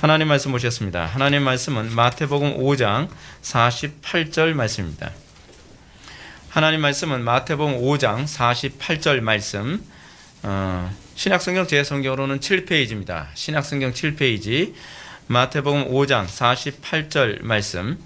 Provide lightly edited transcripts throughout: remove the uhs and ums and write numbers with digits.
하나님 말씀 보셨습니다. 하나님 말씀은 마태복음 5장 48절 말씀입니다. 하나님 말씀은 마태복음 5장 48절 말씀, 신약성경 제 성경으로는 7페이지입니다. 신약성경 7페이지 마태복음 5장 48절 말씀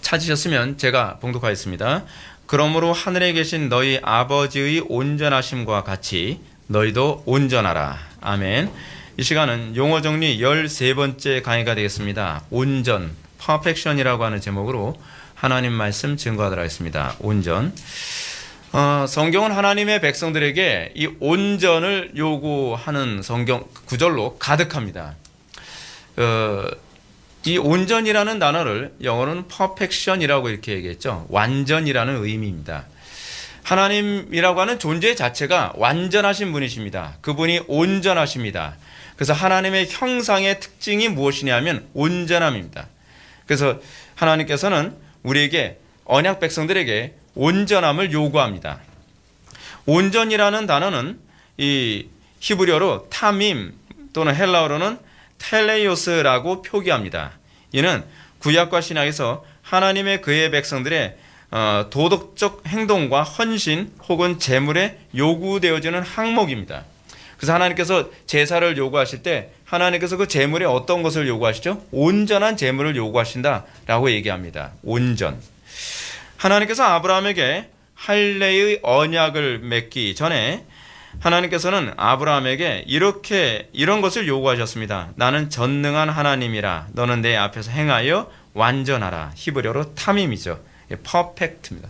찾으셨으면 제가 봉독하겠습니다. 그러므로 하늘에 계신 너희 아버지의 온전하심과 같이 너희도 온전하라. 아멘. 이 시간은 용어 정리 13번째 강의가 되겠습니다. 온전, 퍼펙션이라고 하는 제목으로 하나님 말씀 증거하도록 하겠습니다. 온전. 성경은 하나님의 백성들에게 이 온전을 요구하는 성경 구절로 가득합니다. 이 온전이라는 단어를 영어로는 perfection이라고 이렇게 얘기했죠. 완전이라는 의미입니다. 하나님이라고 하는 존재 자체가 완전하신 분이십니다. 그분이 온전하십니다. 그래서 하나님의 형상의 특징이 무엇이냐면 온전함입니다. 그래서 하나님께서는 우리에게 언약 백성들에게 온전함을 요구합니다. 온전이라는 단어는 이 히브리어로 타밈 또는 헬라어로는 텔레이오스라고 표기합니다. 이는 구약과 신약에서 하나님의 그의 백성들의 도덕적 행동과 헌신 혹은 제물에 요구되어지는 항목입니다. 그래서 하나님께서 제사를 요구하실 때 하나님께서 그 제물에 어떤 것을 요구하시죠? 온전한 제물을 요구하신다라고 얘기합니다. 온전. 하나님께서 아브라함에게 할례의 언약을 맺기 전에 하나님께서는 아브라함에게 이런 것을 요구하셨습니다. 나는 전능한 하나님이라. 너는 내 앞에서 행하여 완전하라. 히브리어로 타밈이죠. 퍼펙트입니다.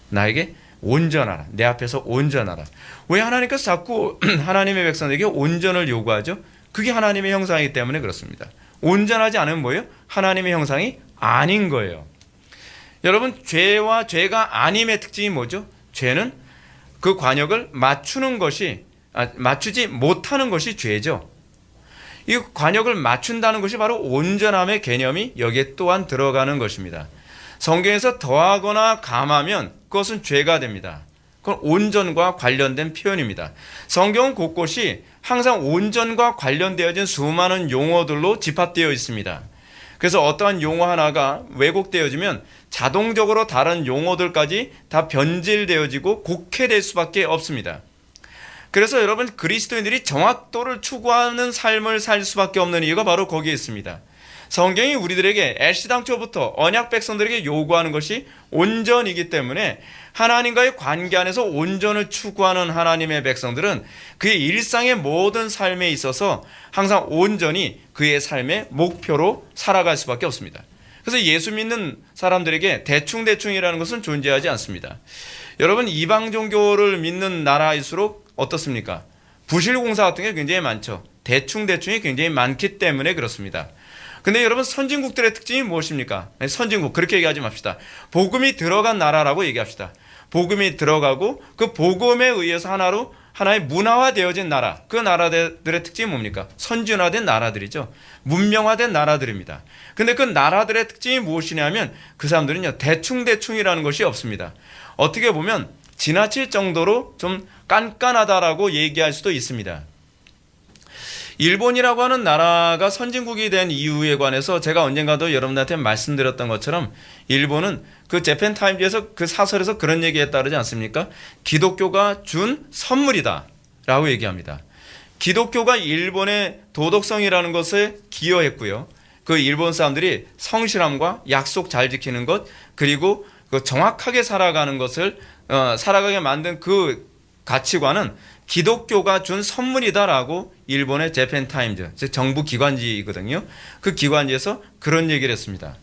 나에게 온전하라. 내 앞에서 온전하라. 왜 하나님께서 자꾸 하나님의 백성에게 온전을 요구하죠? 그게 하나님의 형상이기 때문에 그렇습니다. 온전하지 않으면 뭐예요? 하나님의 형상이 아닌 거예요. 여러분, 죄와 죄가 아님의 특징이 뭐죠? 죄는 그 관역을 맞추지 못하는 것이 죄죠. 이 관역을 맞춘다는 것이 바로 온전함의 개념이 여기에 또한 들어가는 것입니다. 성경에서 더하거나 감하면 그것은 죄가 됩니다. 그건 온전과 관련된 표현입니다. 성경은 곳곳이 항상 온전과 관련되어진 수많은 용어들로 집합되어 있습니다. 그래서 어떠한 용어 하나가 왜곡되어지면 자동적으로 다른 용어들까지 다 변질되어지고 곡해될 수밖에 없습니다. 그래서 여러분, 그리스도인들이 정확도를 추구하는 삶을 살 수밖에 없는 이유가 바로 거기에 있습니다. 성경이 우리들에게 애시당초부터 언약 백성들에게 요구하는 것이 온전이기 때문에 하나님과의 관계 안에서 온전을 추구하는 하나님의 백성들은 그의 일상의 모든 삶에 있어서 항상 온전히 그의 삶의 목표로 살아갈 수밖에 없습니다. 그래서 예수 믿는 사람들에게 대충이라는 것은 존재하지 않습니다. 여러분, 이방 종교를 믿는 나라일수록 어떻습니까? 부실공사 같은 게 굉장히 많죠. 대충이 굉장히 많기 때문에 그렇습니다. 근데 여러분, 선진국들의 특징이 무엇입니까? 선진국, 그렇게 얘기하지 맙시다. 복음이 들어간 나라라고 얘기합시다. 복음이 들어가고 그 복음에 의해서 하나의 문화화되어진 나라, 그 나라들의 특징이 뭡니까? 선진화된 나라들이죠. 문명화된 나라들입니다. 근데 그 나라들의 특징이 무엇이냐면 그 사람들은요, 대충이라는 것이 없습니다. 어떻게 보면 지나칠 정도로 좀 깐깐하다라고 얘기할 수도 있습니다. 일본이라고 하는 나라가 선진국이 된 이유에 관해서 제가 언젠가도 여러분들한테 말씀드렸던 것처럼 일본은 그 재팬타임즈에서 그 사설에서 그런 얘기했다 그러지 않습니까? 기독교가 준 선물이다 라고 얘기합니다. 기독교가 일본의 도덕성이라는 것에 기여했고요. 그 일본 사람들이 성실함과 약속 잘 지키는 것, 그리고 그 정확하게 살아가는 것을 살아가게 만든 그 가치관은 기독교가 준 선물이다라고 일본의 재팬타임즈, 즉 정부 기관지거든요. 그 기관지에서 그런 얘기를 했습니다.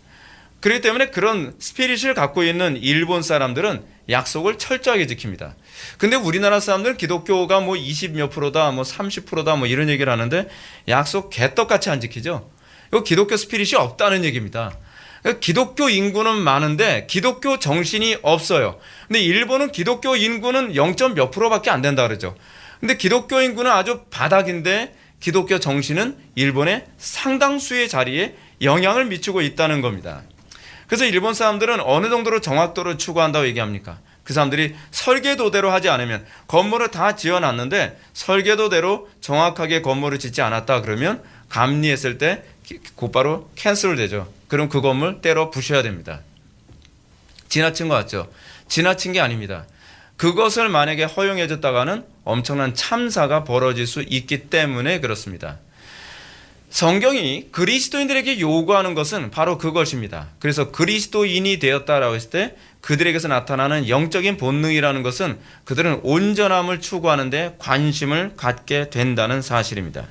그렇기 때문에 그런 스피릿을 갖고 있는 일본 사람들은 약속을 철저하게 지킵니다. 근데 우리나라 사람들은 기독교가 뭐 20몇 프로다, 뭐 30%다, 뭐 이런 얘기를 하는데 약속 개떡같이 안 지키죠. 이거 기독교 스피릿이 없다는 얘기입니다. 기독교 인구는 많은데 기독교 정신이 없어요. 근데 일본은 기독교 인구는 0. 몇 프로밖에 안 된다 그러죠. 근데 기독교 인구는 아주 바닥인데 기독교 정신은 일본의 상당수의 자리에 영향을 미치고 있다는 겁니다. 그래서 일본 사람들은 어느 정도로 정확도를 추구한다고 얘기합니까? 그 사람들이 설계도대로 하지 않으면, 건물을 다 지어놨는데 설계도대로 정확하게 건물을 짓지 않았다 그러면 감리했을 때 곧바로 캔슬 되죠. 그럼 그 건물 때려 부셔야 됩니다. 지나친 것 같죠? 지나친 게 아닙니다. 그것을 만약에 허용해줬다가는 엄청난 참사가 벌어질 수 있기 때문에 그렇습니다. 성경이 그리스도인들에게 요구하는 것은 바로 그것입니다. 그래서 그리스도인이 되었다라고 했을 때 그들에게서 나타나는 영적인 본능이라는 것은 그들은 온전함을 추구하는데 관심을 갖게 된다는 사실입니다.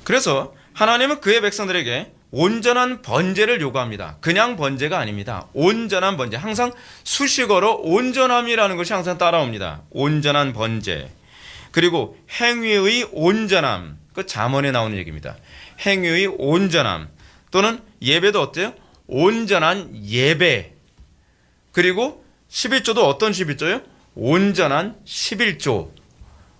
그래서 하나님은 그의 백성들에게 온전한 번제를 요구합니다. 그냥 번제가 아닙니다. 온전한 번제. 항상 수식어로 온전함이라는 것이 항상 따라옵니다. 온전한 번제. 그리고 행위의 온전함. 그 잠언에 나오는 얘기입니다. 행위의 온전함. 또는 예배도 어때요? 온전한 예배. 그리고 11조도 어떤 11조요? 온전한 11조.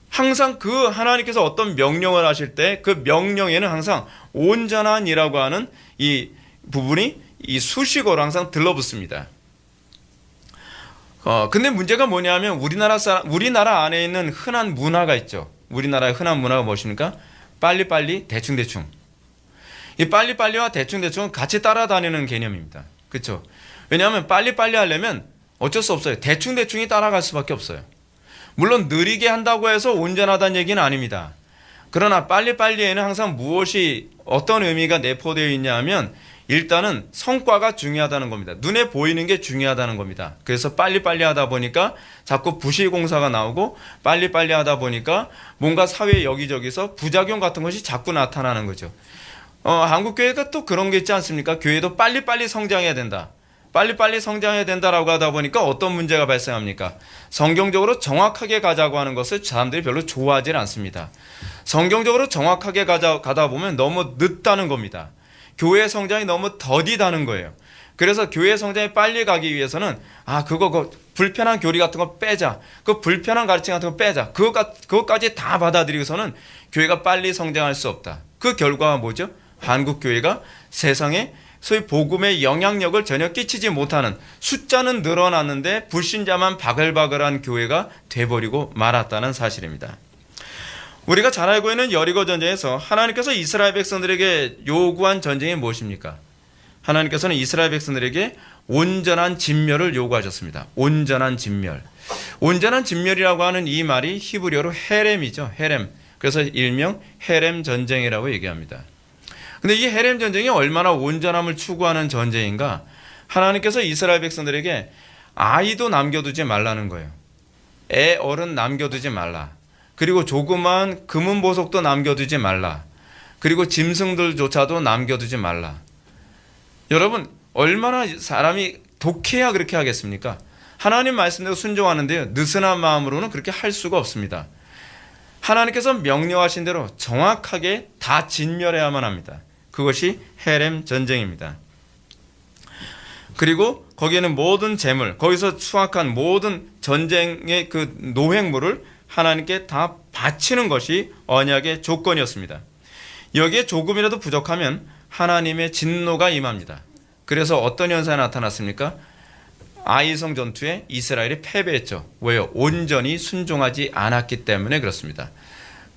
항상 그 하나님께서 어떤 명령을 하실 때 그 명령에는 항상 온전한이라고 하는 이 부분이 이 수식어로 항상 들러붙습니다. 근데 문제가 뭐냐면 우리나라 안에 있는 흔한 문화가 있죠. 우리나라의 흔한 문화가 무엇입니까? 빨리빨리 대충대충. 이 빨리빨리와 대충대충은 같이 따라다니는 개념입니다. 그렇죠? 왜냐하면 빨리빨리 하려면 어쩔 수 없어요. 대충대충이 따라갈 수밖에 없어요. 물론 느리게 한다고 해서 온전하다는 얘기는 아닙니다. 그러나 빨리빨리에는 항상 무엇이 어떤 의미가 내포되어 있냐 하면 일단은 성과가 중요하다는 겁니다. 눈에 보이는 게 중요하다는 겁니다. 그래서 빨리빨리 하다 보니까 자꾸 부실공사가 나오고 빨리빨리 하다 보니까 뭔가 사회 여기저기서 부작용 같은 것이 자꾸 나타나는 거죠. 한국교회가 또 그런 게 있지 않습니까? 교회도 빨리빨리 성장해야 된다. 빨리빨리 성장해야 된다라고 하다 보니까 어떤 문제가 발생합니까? 성경적으로 정확하게 가자고 하는 것을 사람들이 별로 좋아하지 않습니다. 성경적으로 정확하게 가다 보면 너무 늦다는 겁니다. 교회 성장이 너무 더디다는 거예요. 그래서 교회 성장이 빨리 가기 위해서는 그거 불편한 교리 같은 거 빼자. 그 불편한 가르침 같은 거 빼자. 그것까지 다 받아들이고서는 교회가 빨리 성장할 수 없다. 그 결과가 뭐죠? 한국 교회가 세상에 소위 복음의 영향력을 전혀 끼치지 못하는 숫자는 늘어났는데 불신자만 바글바글한 교회가 돼버리고 말았다는 사실입니다. 우리가 잘 알고 있는 여리고 전쟁에서 하나님께서 이스라엘 백성들에게 요구한 전쟁이 무엇입니까? 하나님께서는 이스라엘 백성들에게 온전한 진멸을 요구하셨습니다. 온전한 진멸. 온전한 진멸이라고 하는 이 말이 히브리어로 헤렘이죠. 헤렘. 그래서 일명 헤렘 전쟁이라고 얘기합니다. 근데 이 헤렘 전쟁이 얼마나 온전함을 추구하는 전쟁인가? 하나님께서 이스라엘 백성들에게 아이도 남겨두지 말라는 거예요. 애 어른 남겨두지 말라. 그리고 조그만 금은 보석도 남겨두지 말라. 그리고 짐승들조차도 남겨두지 말라. 여러분 얼마나 사람이 독해야 그렇게 하겠습니까? 하나님 말씀대로 순종하는데요. 느슨한 마음으로는 그렇게 할 수가 없습니다. 하나님께서 명령하신 대로 정확하게 다 진멸해야만 합니다. 그것이 헤렘 전쟁입니다. 그리고 거기에는 모든 재물, 거기서 수확한 모든 전쟁의 그 노획물을 하나님께 다 바치는 것이 언약의 조건이었습니다. 여기에 조금이라도 부족하면 하나님의 진노가 임합니다. 그래서 어떤 현상이 나타났습니까? 아이성 전투에 이스라엘이 패배했죠. 왜요? 온전히 순종하지 않았기 때문에 그렇습니다.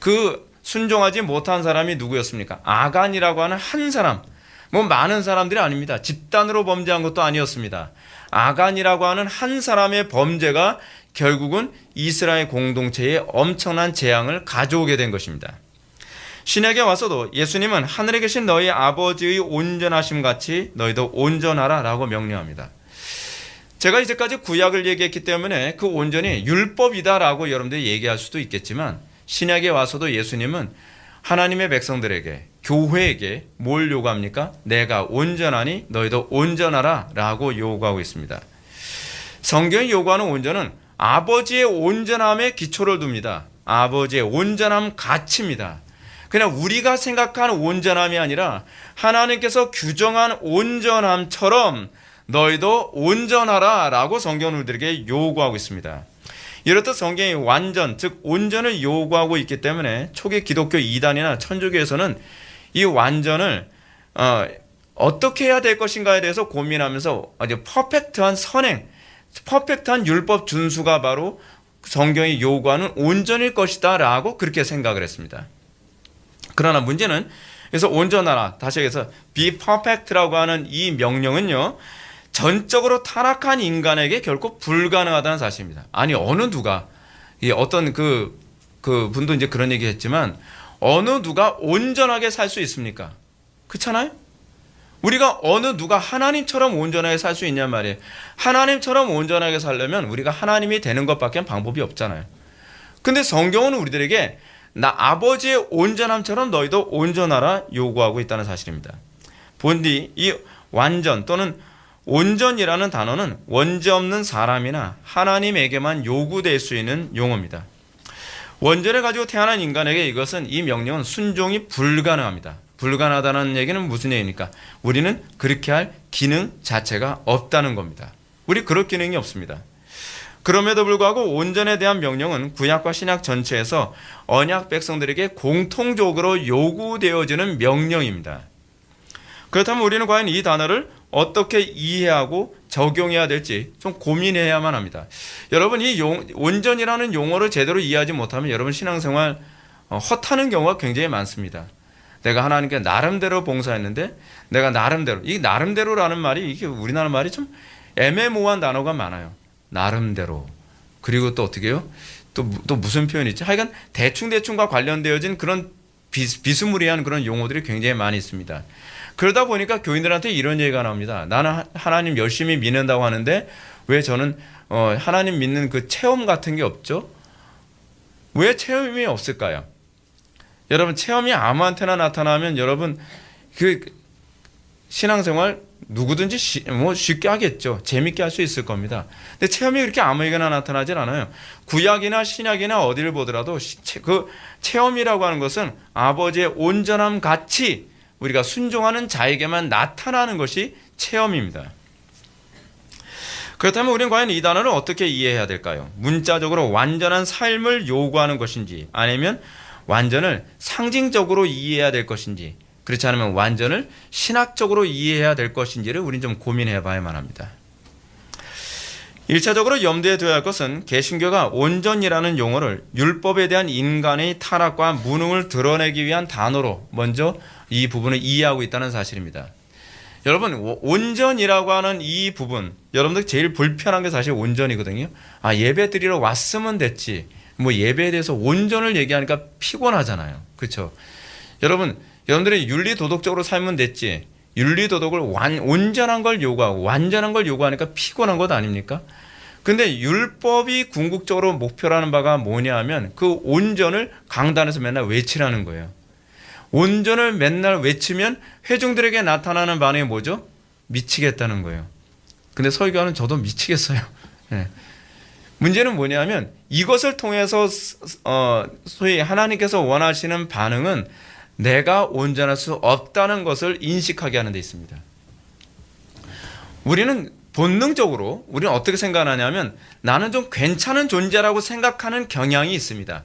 그 순종하지 못한 사람이 누구였습니까? 아간이라고 하는 한 사람, 많은 사람들이 아닙니다. 집단으로 범죄한 것도 아니었습니다. 아간이라고 하는 한 사람의 범죄가 결국은 이스라엘 공동체에 엄청난 재앙을 가져오게 된 것입니다. 신약에 와서도 예수님은 하늘에 계신 너희 아버지의 온전하심 같이 너희도 온전하라 라고 명령합니다. 제가 이제까지 구약을 얘기했기 때문에 그 온전이 율법이다라고 여러분들이 얘기할 수도 있겠지만 신약에 와서도 예수님은 하나님의 백성들에게 교회에게 뭘 요구합니까? 내가 온전하니 너희도 온전하라 라고 요구하고 있습니다. 성경이 요구하는 온전은 아버지의 온전함에 기초를 둡니다. 아버지의 온전함 가치입니다. 그냥 우리가 생각하는 온전함이 아니라 하나님께서 규정한 온전함처럼 너희도 온전하라 라고 성경은 우리들에게 요구하고 있습니다. 이렇듯 성경이 완전, 즉 온전을 요구하고 있기 때문에 초기 기독교 이단이나 천주교에서는 이 완전을 어떻게 해야 될 것인가에 대해서 고민하면서 아주 퍼펙트한 선행, 퍼펙트한 율법 준수가 바로 성경이 요구하는 온전일 것이다 라고 그렇게 생각을 했습니다. 그러나 문제는 그래서 온전하라, 다시 얘기해서 be perfect라고 하는 이 명령은요, 전적으로 타락한 인간에게 결코 불가능하다는 사실입니다. 아니 어느 누가 어떤 그 분도 이제 그런 얘기 했지만 어느 누가 온전하게 살 수 있습니까? 그렇잖아요? 우리가 어느 누가 하나님처럼 온전하게 살 수 있냔 말이에요. 하나님처럼 온전하게 살려면 우리가 하나님이 되는 것밖에 방법이 없잖아요. 근데 성경은 우리들에게 나 아버지의 온전함처럼 너희도 온전하라 요구하고 있다는 사실입니다. 본디 이 완전 또는 온전이라는 단어는 원죄 없는 사람이나 하나님에게만 요구될 수 있는 용어입니다. 원죄를 가지고 태어난 인간에게 이 명령은 순종이 불가능합니다. 불가능하다는 얘기는 무슨 얘기입니까? 우리는 그렇게 할 기능 자체가 없다는 겁니다. 우리 그럴 기능이 없습니다. 그럼에도 불구하고 온전에 대한 명령은 구약과 신약 전체에서 언약 백성들에게 공통적으로 요구되어지는 명령입니다. 그렇다면 우리는 과연 이 단어를 어떻게 이해하고 적용해야 될지 좀 고민해야만 합니다. 여러분 이 온전이라는 용어를 제대로 이해하지 못하면 여러분 신앙생활 헛하는 경우가 굉장히 많습니다. 내가 하나님께 나름대로 봉사했는데 내가 나름대로, 이 나름대로라는 말이 이게 우리나라 말이 좀 애매모호한 단어가 많아요. 나름대로. 그리고 또 어떻게 해요? 또 무슨 표현이 있지? 하여간 대충대충과 관련되어진 그런 비스무리한 그런 용어들이 굉장히 많이 있습니다. 그러다 보니까 교인들한테 이런 얘기가 나옵니다. 나는 하나님 열심히 믿는다고 하는데 왜 저는 하나님 믿는 그 체험 같은 게 없죠? 왜 체험이 없을까요? 여러분 체험이 아무한테나 나타나면 여러분 그 신앙생활 누구든지 쉽게 하겠죠. 재밌게 할 수 있을 겁니다. 근데 체험이 그렇게 아무에게나 나타나질 않아요. 구약이나 신약이나 어디를 보더라도 그 체험이라고 하는 것은 아버지의 온전함 같이 우리가 순종하는 자에게만 나타나는 것이 체험입니다. 그렇다면 우리는 과연 이 단어를 어떻게 이해해야 될까요? 문자적으로 완전한 삶을 요구하는 것인지 아니면 완전을 상징적으로 이해해야 될 것인지 그렇지 않으면 완전을 신학적으로 이해해야 될 것인지를 우리는 좀 고민해 봐야만 합니다. 1차적으로 염두에 둬야 할 것은 개신교가 온전이라는 용어를 율법에 대한 인간의 타락과 무능을 드러내기 위한 단어로 먼저 이 부분을 이해하고 있다는 사실입니다. 여러분 온전이라고 하는 이 부분 여러분들 제일 불편한 게 사실 온전이거든요. 예배 드리러 왔으면 됐지 예배에 대해서 온전을 얘기하니까 피곤하잖아요. 그렇죠? 여러분들이 윤리도덕적으로 살면 됐지 윤리도덕을 온전한 걸 요구하고 완전한 걸 요구하니까 피곤한 것 아닙니까? 근데 율법이 궁극적으로 목표라는 바가 뭐냐 하면 그 온전을 강단에서 맨날 외치라는 거예요. 온전을 맨날 외치면 회중들에게 나타나는 반응이 뭐죠? 미치겠다는 거예요. 근데 설교하는 저도 미치겠어요. 네. 문제는 뭐냐면 이것을 통해서 소위 하나님께서 원하시는 반응은 내가 온전할 수 없다는 것을 인식하게 하는 데 있습니다. 우리는 본능적으로 우리는 어떻게 생각하냐면 나는 좀 괜찮은 존재라고 생각하는 경향이 있습니다.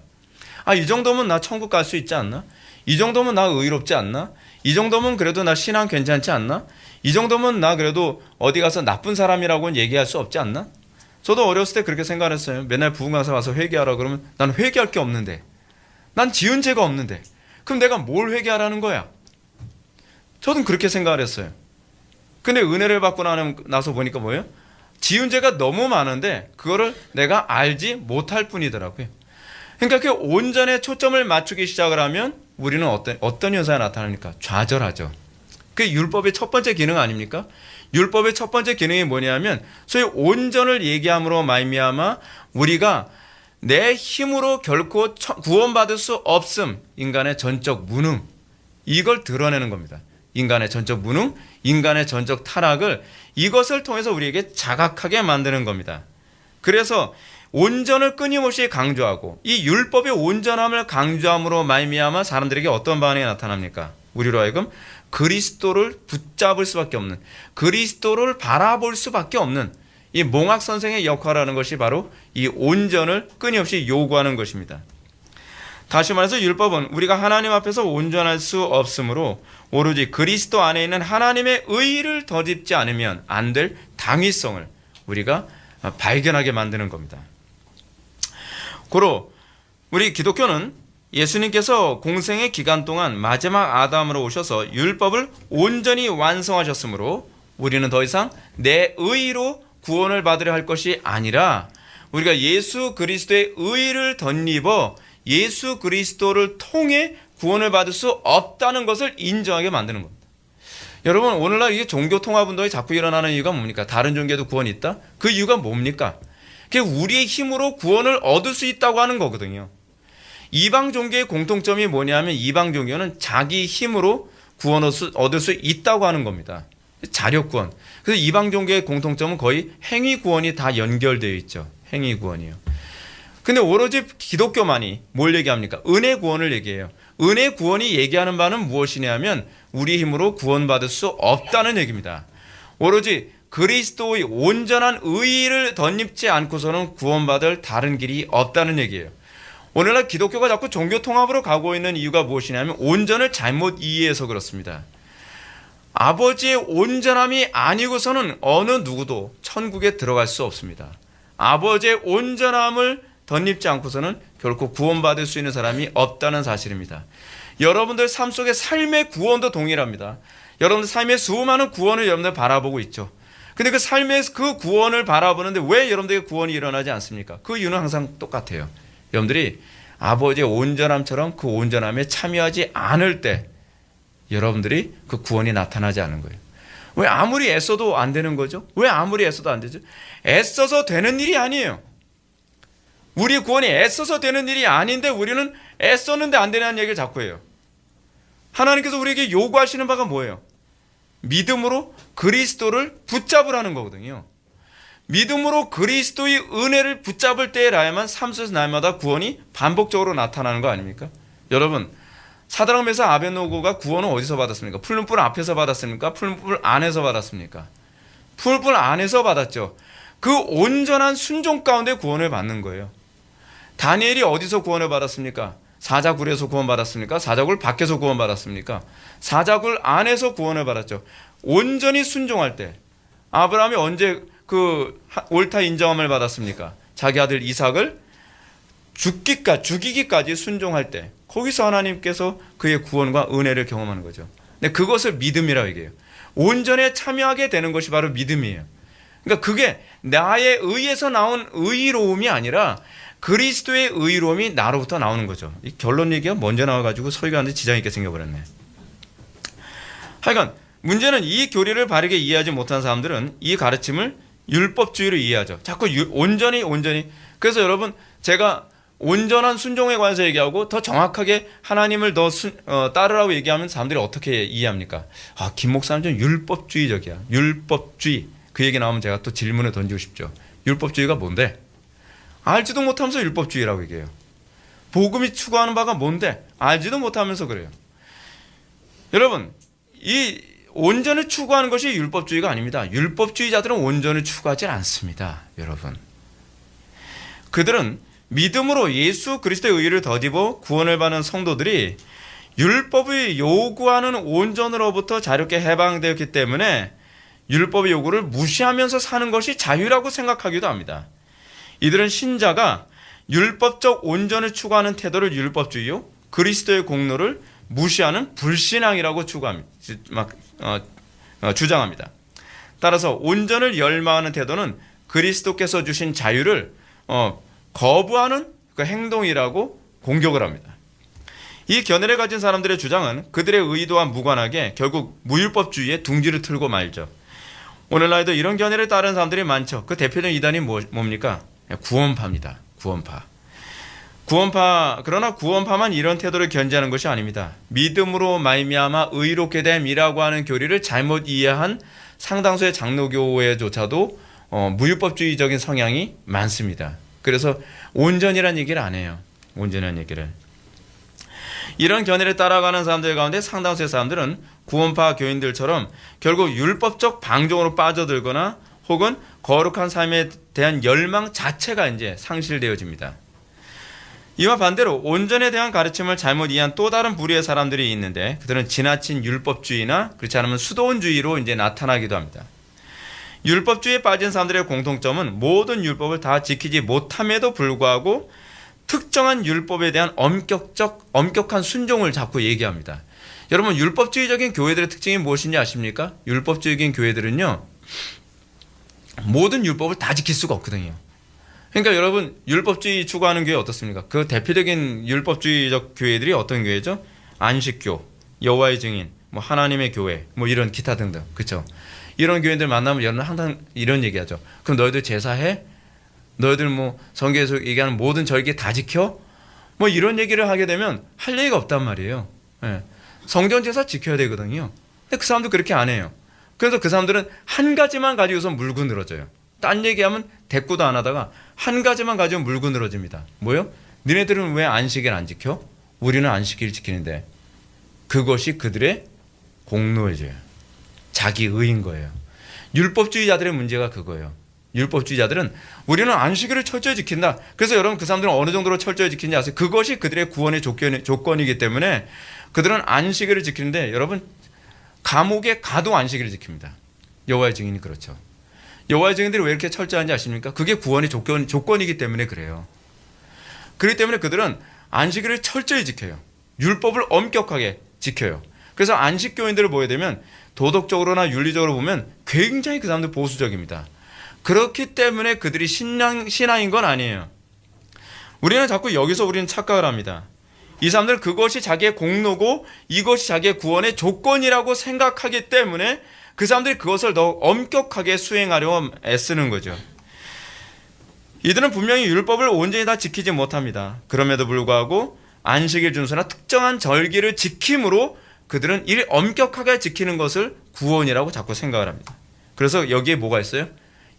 이 정도면 나 천국 갈 수 있지 않나? 이 정도면 나 의롭지 않나? 이 정도면 그래도 나 신앙 괜찮지 않나? 이 정도면 나 그래도 어디 가서 나쁜 사람이라고는 얘기할 수 없지 않나? 저도 어렸을 때 그렇게 생각했어요. 맨날 부흥가서 와서 회개하라 그러면 난 회개할 게 없는데 난 지은 죄가 없는데 그럼 내가 뭘 회개하라는 거야? 저는 그렇게 생각을 했어요. 근데 은혜를 받고 나서 보니까 뭐예요? 지은 죄가 너무 많은데 그거를 내가 알지 못할 뿐이더라고요. 그러니까 그 온전에 초점을 맞추기 시작을 하면 우리는 어떤 현상이 나타납니까? 좌절하죠. 그게 율법의 첫 번째 기능 아닙니까? 율법의 첫 번째 기능이 뭐냐면 소위 온전을 얘기함으로 말미암아 우리가 내 힘으로 결코 구원받을 수 없음, 인간의 전적 무능, 이걸 드러내는 겁니다. 인간의 전적 무능, 인간의 전적 타락을 이것을 통해서 우리에게 자각하게 만드는 겁니다. 그래서 온전을 끊임없이 강조하고 이 율법의 온전함을 강조함으로 말미암아 사람들에게 어떤 반응이 나타납니까? 우리로 하여금 그리스도를 붙잡을 수밖에 없는, 그리스도를 바라볼 수밖에 없는 이 몽학 선생의 역할을 하는 것이 바로 이 온전을 끊임없이 요구하는 것입니다. 다시 말해서 율법은 우리가 하나님 앞에서 온전할 수 없으므로 오로지 그리스도 안에 있는 하나님의 의의를 덧입지 않으면 안 될 당위성을 우리가 발견하게 만드는 겁니다. 고로 우리 기독교는 예수님께서 공생의 기간 동안 마지막 아담으로 오셔서 율법을 온전히 완성하셨으므로 우리는 더 이상 내 의로 구원을 받으려 할 것이 아니라 우리가 예수 그리스도의 의를 덧입어 예수 그리스도를 통해 구원을 받을 수 없다는 것을 인정하게 만드는 겁니다. 여러분, 오늘날 이게 종교 통합 운동이 자꾸 일어나는 이유가 뭡니까? 다른 종교에도 구원이 있다? 그 이유가 뭡니까? 그게 우리의 힘으로 구원을 얻을 수 있다고 하는 거거든요. 이방 종교의 공통점이 뭐냐면 이방 종교는 자기 힘으로 구원 얻을 수 있다고 하는 겁니다. 자력 구원. 그래서 이방 종교의 공통점은 거의 행위 구원이 다 연결되어 있죠. 행위 구원이요. 근데 오로지 기독교만이 뭘 얘기합니까? 은혜 구원을 얘기해요. 은혜 구원이 얘기하는 바는 무엇이냐면 우리 힘으로 구원받을 수 없다는 얘기입니다. 오로지 그리스도의 온전한 의의를 덧입지 않고서는 구원받을 다른 길이 없다는 얘기예요. 오늘날 기독교가 자꾸 종교 통합으로 가고 있는 이유가 무엇이냐면 온전을 잘못 이해해서 그렇습니다. 아버지의 온전함이 아니고서는 어느 누구도 천국에 들어갈 수 없습니다. 아버지의 온전함을 덧입지 않고서는 결코 구원받을 수 있는 사람이 없다는 사실입니다. 여러분들 삶 속의 삶의 구원도 동일합니다. 여러분들 삶의 수많은 구원을 여러분들 바라보고 있죠. 근데 그 삶의 그 구원을 바라보는데 왜 여러분들에게 구원이 일어나지 않습니까? 그 이유는 항상 똑같아요. 여러분들이 아버지의 온전함처럼 그 온전함에 참여하지 않을 때 여러분들이 그 구원이 나타나지 않는 거예요. 왜 아무리 애써도 안 되는 거죠? 왜 아무리 애써도 안 되죠? 애써서 되는 일이 아니에요. 우리 구원이 애써서 되는 일이 아닌데 우리는 애썼는데 안 되는 얘기를 자꾸 해요. 하나님께서 우리에게 요구하시는 바가 뭐예요? 믿음으로 그리스도를 붙잡으라는 거거든요. 믿음으로 그리스도의 은혜를 붙잡을 때라야만 삶 속에서 날마다 구원이 반복적으로 나타나는 거 아닙니까? 여러분, 사드락 메삭 아벳노고가 구원을 어디서 받았습니까? 풀무불 앞에서 받았습니까? 풀무불 안에서 받았습니까? 풀무불 안에서 받았죠. 그 온전한 순종 가운데 구원을 받는 거예요. 다니엘이 어디서 구원을 받았습니까? 사자굴에서 구원받았습니까? 사자굴 밖에서 구원받았습니까? 사자굴 안에서 구원을 받았죠. 온전히 순종할 때. 아브라함이 언제 그 옳다 인정함을 받았습니까? 자기 아들 이삭을 죽이기까지 순종할 때 거기서 하나님께서 그의 구원과 은혜를 경험하는 거죠. 근데 그것을 믿음이라고 얘기해요. 온전에 참여하게 되는 것이 바로 믿음이에요. 그러니까 그게 나의 의에서 나온 의로움이 아니라 그리스도의 의로움이 나로부터 나오는 거죠. 이 결론 얘기가 먼저 나와가지고 설교하는데 지장이 있게 생겨버렸네. 하여간 문제는 이 교리를 바르게 이해하지 못한 사람들은 이 가르침을 율법주의로 이해하죠. 자꾸 온전히. 그래서 여러분, 제가 온전한 순종에 관해서 얘기하고 더 정확하게 하나님을 더 따르라고 얘기하면 사람들이 어떻게 이해합니까? 아, 김 목사님 좀 율법주의적이야. 율법주의. 그 얘기 나오면 제가 또 질문을 던지고 싶죠. 율법주의가 뭔데? 알지도 못하면서 율법주의라고 얘기해요. 복음이 추구하는 바가 뭔데? 알지도 못하면서 그래요. 여러분, 이 온전을 추구하는 것이 율법주의가 아닙니다. 율법주의자들은 온전을 추구하지 않습니다. 여러분, 그들은 믿음으로 예수 그리스도의 의를 덧입어 구원을 받는 성도들이 율법이 요구하는 온전으로부터 자유롭게 해방되었기 때문에 율법의 요구를 무시하면서 사는 것이 자유라고 생각하기도 합니다. 이들은 신자가 율법적 온전을 추구하는 태도를 율법주의요, 그리스도의 공로를 무시하는 불신앙이라고 주장합니다. 따라서 온전을 열망하는 태도는 그리스도께서 주신 자유를 거부하는 그 행동이라고 공격을 합니다. 이 견해를 가진 사람들의 주장은 그들의 의도와 무관하게 결국 무율법주의에 둥지를 틀고 말죠. 오늘날에도 이런 견해를 따르는 사람들이 많죠. 그 대표적인 이단이 뭡니까? 구원파입니다. 그러나 구원파만 이런 태도를 견지하는 것이 아닙니다. 믿음으로 말미암아 의롭게 됨이라고 하는 교리를 잘못 이해한 상당수의 장로교회조차도 무율법주의적인 성향이 많습니다. 그래서 온전이라는 얘기를 안 해요. 온전한 얘기를. 이런 견해를 따라가는 사람들 가운데 상당수의 사람들은 구원파 교인들처럼 결국 율법적 방종으로 빠져들거나 혹은 거룩한 삶에 대한 열망 자체가 이제 상실되어집니다. 이와 반대로 온전에 대한 가르침을 잘못 이해한 또 다른 부류의 사람들이 있는데 그들은 지나친 율법주의나 그렇지 않으면 수도원주의로 이제 나타나기도 합니다. 율법주의에 빠진 사람들의 공통점은 모든 율법을 다 지키지 못함에도 불구하고 특정한 율법에 대한 엄격한 순종을 자꾸 얘기합니다. 여러분, 율법주의적인 교회들의 특징이 무엇인지 아십니까? 율법주의적인 교회들은요, 모든 율법을 다 지킬 수가 없거든요. 그러니까 여러분, 율법주의 추구하는 교회 어떻습니까? 그 대표적인 율법주의적 교회들이 어떤 교회죠? 안식교, 여호와의 증인, 뭐 하나님의 교회, 뭐 이런 기타 등등, 그렇죠? 이런 교회들 만나면 여러분 항상 이런 얘기하죠. 그럼 너희들 제사해? 너희들 뭐 성경에서 얘기하는 모든 절기 다 지켜? 뭐 이런 얘기를 하게 되면 할 얘기가 없단 말이에요. 예. 성전 제사 지켜야 되거든요. 근데 그 사람들 그렇게 안 해요. 그래서 그 사람들은 한 가지만 가지고서 물고 늘어져요. 딴 얘기하면 대꾸도 안 하다가 한 가지만 가지고 물고 늘어집니다. 뭐요? 너네들은 왜 안식일 안 지켜? 우리는 안식일 지키는데. 그것이 그들의 공로예요. 자기 의인 거예요. 율법주의자들의 문제가 그거예요. 율법주의자들은 우리는 안식일을 철저히 지킨다. 그래서 여러분, 그 사람들은 어느 정도로 철저히 지키는지 아세요? 그것이 그들의 구원의 조건이기 때문에 그들은 안식일을 지키는데, 여러분, 감옥에 가도 안식일을 지킵니다. 여호와의 증인이 그렇죠. 여호와의 증인들이 왜 이렇게 철저한지 아십니까? 그게 구원의 조건이기 때문에 그래요. 그렇기 때문에 그들은 안식일을 철저히 지켜요. 율법을 엄격하게 지켜요. 그래서 안식교인들을 보게 되면 도덕적으로나 윤리적으로 보면 굉장히 그 사람들 보수적입니다. 그렇기 때문에 그들이 신앙인 건 아니에요. 우리는 자꾸 여기서 우리는 착각을 합니다. 이 사람들은 그것이 자기의 공로고 이것이 자기의 구원의 조건이라고 생각하기 때문에 그 사람들이 그것을 더 엄격하게 수행하려고 애쓰는 거죠. 이들은 분명히 율법을 온전히 다 지키지 못합니다. 그럼에도 불구하고 안식일 준수나 특정한 절기를 지킴으로 그들은 이를 엄격하게 지키는 것을 구원이라고 자꾸 생각을 합니다. 그래서 여기에 뭐가 있어요?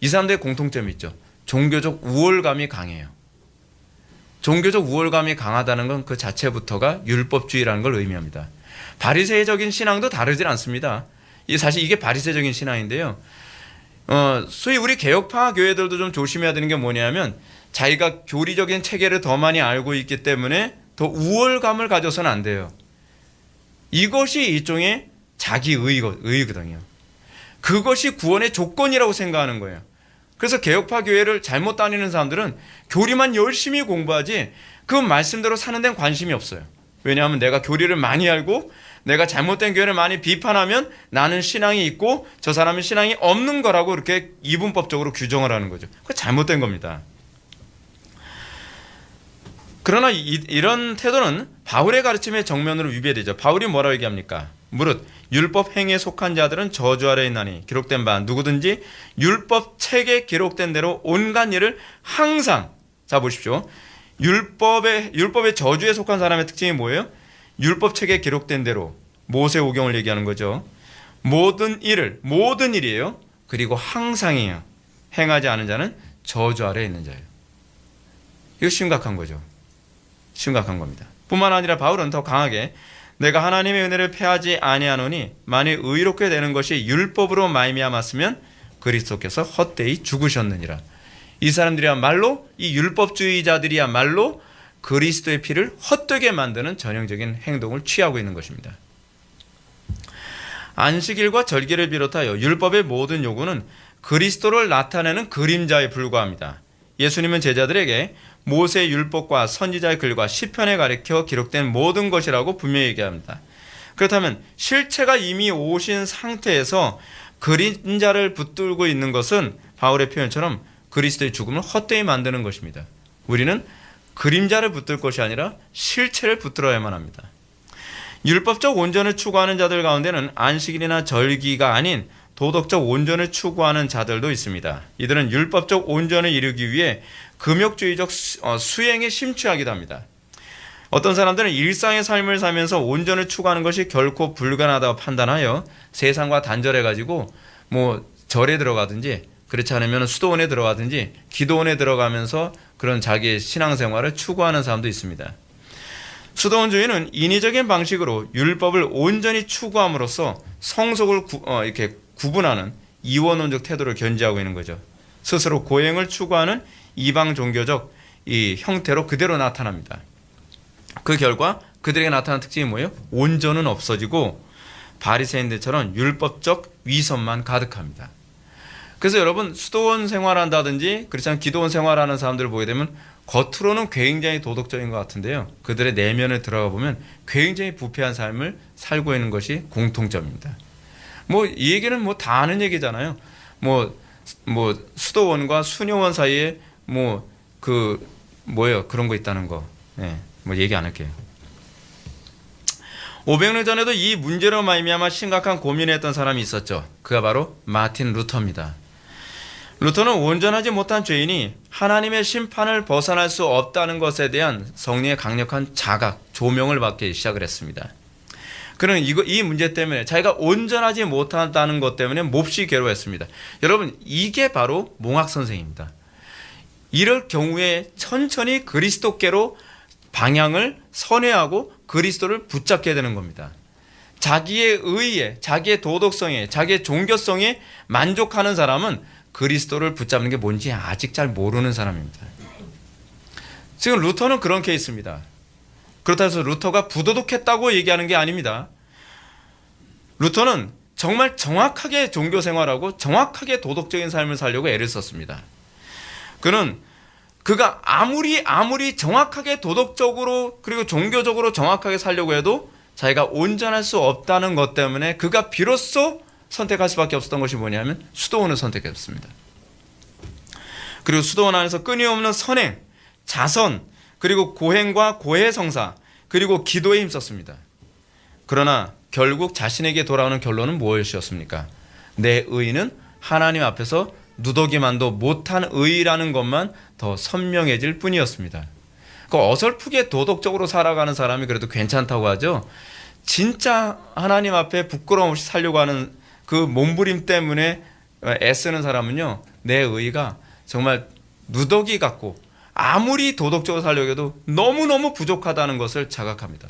이 사람들의 공통점이 있죠. 종교적 우월감이 강해요. 종교적 우월감이 강하다는 건 그 자체부터가 율법주의라는 걸 의미합니다. 바리새적인 신앙도 다르질 않습니다. 사실 이게 바리새적인 신앙인데요. 소위 우리 개혁파 교회들도 좀 조심해야 되는 게 뭐냐면, 자기가 교리적인 체계를 더 많이 알고 있기 때문에 더 우월감을 가져서는 안 돼요. 이것이 일종의 자기 의거든요. 그것이 구원의 조건이라고 생각하는 거예요. 그래서 개혁파 교회를 잘못 다니는 사람들은 교리만 열심히 공부하지 그 말씀대로 사는 데는 관심이 없어요. 왜냐하면 내가 교리를 많이 알고 내가 잘못된 교회를 많이 비판하면 나는 신앙이 있고 저 사람은 신앙이 없는 거라고 이렇게 이분법적으로 규정을 하는 거죠. 그거 잘못된 겁니다. 그러나 이런 태도는 바울의 가르침의 정면으로 위배되죠. 바울이 뭐라고 얘기합니까? 무릇 율법 행위에 속한 자들은 저주 아래에 있나니 기록된 바 누구든지 율법 책에 기록된 대로 온갖 일을 항상, 자 보십시오. 율법의 저주에 속한 사람의 특징이 뭐예요? 율법 책에 기록된 대로, 모세오경을 얘기하는 거죠. 모든 일이에요. 그리고 항상이에요. 행하지 않은 자는 저주 아래에 있는 자예요. 이거 심각한 거죠. 심각한 겁니다. 뿐만 아니라 바울은 더 강하게 내가 하나님의 은혜를 패하지 아니하노니 만일 의롭게 되는 것이 율법으로 말미암았으면 그리스도께서 헛되이 죽으셨느니라. 이 사람들이야말로, 이 율법주의자들이야말로 그리스도의 피를 헛되게 만드는 전형적인 행동을 취하고 있는 것입니다. 안식일과 절기를 비롯하여 율법의 모든 요구는 그리스도를 나타내는 그림자에 불과합니다. 예수님은 제자들에게 모세의 율법과 선지자의 글과 시편에 가리켜 기록된 모든 것이라고 분명히 얘기합니다. 그렇다면 실체가 이미 오신 상태에서 그림자를 붙들고 있는 것은 바울의 표현처럼 그리스도의 죽음을 헛되이 만드는 것입니다. 우리는 그림자를 붙들 것이 아니라 실체를 붙들어야만 합니다. 율법적 온전을 추구하는 자들 가운데는 안식일이나 절기가 아닌 도덕적 온전을 추구하는 자들도 있습니다. 이들은 율법적 온전을 이루기 위해 금욕주의적 수행에 심취하기도 합니다. 어떤 사람들은 일상의 삶을 살면서 온전을 추구하는 것이 결코 불가능하다고 판단하여 세상과 단절해가지고 뭐 절에 들어가든지 그렇지 않으면 수도원에 들어가든지 기도원에 들어가면서 그런 자기의 신앙생활을 추구하는 사람도 있습니다. 수도원주의는 인위적인 방식으로 율법을 온전히 추구함으로써 성속을 이렇게 구분하는 이원론적 태도를 견지하고 있는 거죠. 스스로 고행을 추구하는 이방 종교적 이 형태로 그대로 나타납니다. 그 결과 그들에게 나타나는 특징이 뭐예요? 온전은 없어지고 바리새인들처럼 율법적 위선만 가득합니다. 그래서 여러분 수도원 생활한다든지 그렇지 기도원 생활하는 사람들을 보게 되면 겉으로는 굉장히 도덕적인 것 같은데요. 그들의 내면을 들어가 보면 굉장히 부패한 삶을 살고 있는 것이 공통점입니다. 뭐 이 얘기는 뭐 다 아는 얘기잖아요. 뭐 수도원과 수녀원 사이에 그런 거 있다는 거. 네, 뭐 얘기 안 할게요. 500년 전에도 이 문제로 말미암아 심각한 고민을 했던 사람이 있었죠. 그가 바로 마틴 루터입니다. 루터는 온전하지 못한 죄인이 하나님의 심판을 벗어날 수 없다는 것에 대한 성령의 강력한 자각, 조명을 받기 시작을 했습니다. 그는 이 문제 때문에 자기가 온전하지 못한다는 것 때문에 몹시 괴로워했습니다. 여러분, 이게 바로 몽학 선생입니다. 이럴 경우에 천천히 그리스도께로 방향을 선회하고 그리스도를 붙잡게 되는 겁니다. 자기의 의에, 자기의 도덕성에, 자기의 종교성에 만족하는 사람은 그리스도를 붙잡는 게 뭔지 아직 잘 모르는 사람입니다. 지금 루터는 그런 케이스입니다. 그렇다고 해서 루터가 부도덕했다고 얘기하는 게 아닙니다. 루터는 정말 정확하게 종교 생활하고 정확하게 도덕적인 삶을 살려고 애를 썼습니다. 그가 아무리 정확하게 도덕적으로 그리고 종교적으로 정확하게 살려고 해도 자기가 온전할 수 없다는 것 때문에 그가 비로소 선택할 수밖에 없었던 것이 뭐냐면 수도원을 선택했습니다. 그리고 수도원 안에서 끊임없는 선행, 자선, 그리고 고행과 고해성사, 그리고 기도에 힘썼습니다. 그러나 결국 자신에게 돌아오는 결론은 무엇이었습니까? 내 의는 하나님 앞에서 누더기만도 못한 의라는 것만 더 선명해질 뿐이었습니다. 그 어설프게 도덕적으로 살아가는 사람이 그래도 괜찮다고 하죠. 진짜 하나님 앞에 부끄러움 없이 살려고 하는 그 몸부림 때문에 애쓰는 사람은요, 내 의가 정말 누더기 같고 아무리 도덕적으로 살려고 해도 너무너무 부족하다는 것을 자각합니다.